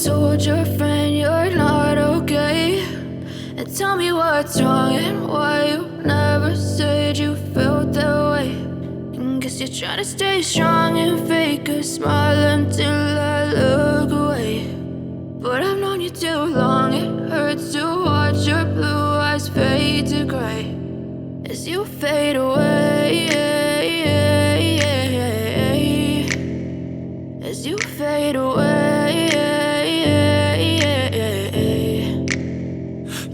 told your friend you're not okay? And tell me what's wrong and why you never said you felt that way. And guess you're trying to stay strong and fake a smile until I look away. But I've known you too long, it hurts to watch your blue eyes fade to gray as you fade away, as you fade away.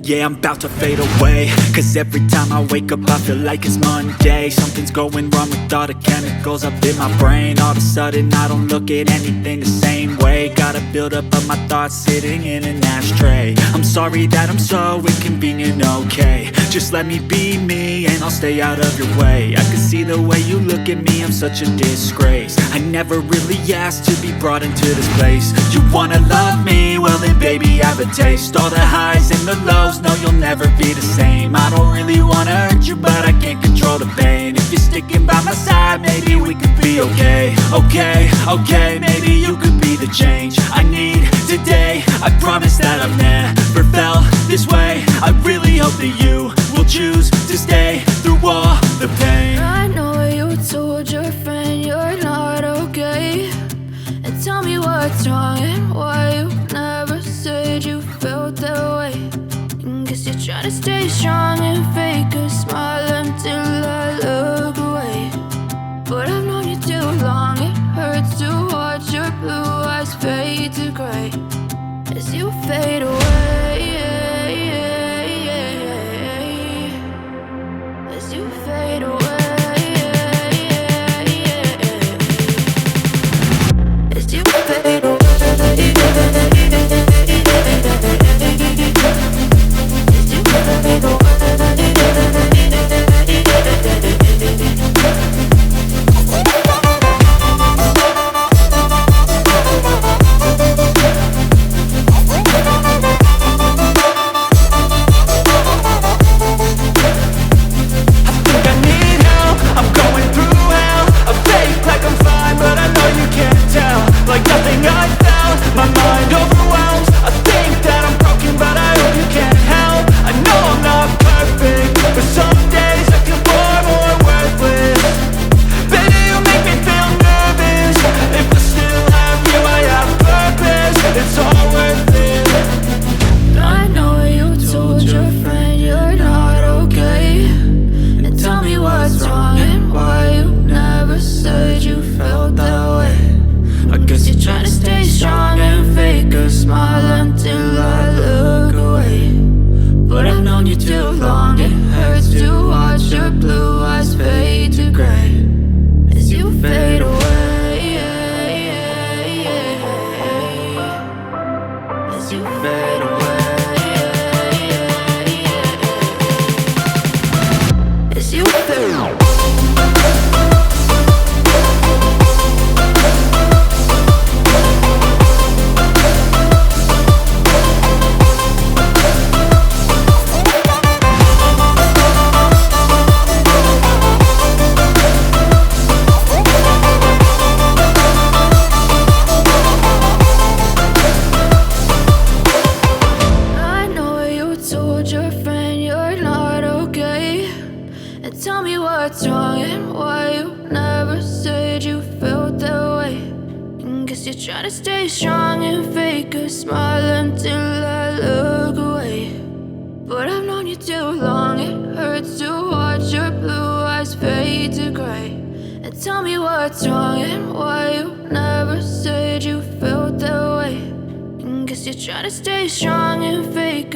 Yeah, I'm about to fade away, cause every time I wake up I feel like it's Monday. Something's going wrong with all the chemicals up in my brain. All of a sudden I don't look at anything the same way. Got a buildup of my thoughts sitting in an ashtray. I'm sorry that I'm so inconvenient, okay? Just let me be me and I'll stay out of your way. I can see the way you look at me, I'm such a disgrace. I never really asked to be brought into this place. You wanna love me? Well then baby I have a taste. All the highs and the lows, no you'll never be the same. I don't really wanna hurt you but I can't control the pain. If you're sticking by my side maybe we could be okay. Okay, maybe you could be the change I need today. I promise that I've never felt this way. I really hope that you will choose to stay through all the pain. I know you told your friend you're not okay. And tell me what's wrong and why you never said you felt that way. And guess you're trying to stay strong and fake a smile until I look away. But I've known you too long, it hurts to watch your blue eyes fade to gray as you fade away, as you fade away, as you fade away, as you fade away. Like nothing I felt, my mind overwhelms. I think that I'm broken, but I hope you can't help. I know I'm not perfect, but some days I feel far more worthless. Baby, you make me feel nervous. If I still have you, I have purpose. It's all worth it. I know you told your friend you're not okay. And tell me what's wrong and why you never said you felt that way. I guess you're trying to stay strong and fake a smile until I look away. But I've known you too long, it hurts to watch your blue eyes fade to gray as you fade away, as you fade away, as you fade away. Tell me what's wrong and why you never said you felt that way. And guess you're trying to stay strong and fake a smile until I look away. But I've known you too long, it hurts to watch your blue eyes fade to gray. And tell me what's wrong and why you never said you felt that way. And guess you're trying to stay strong and fake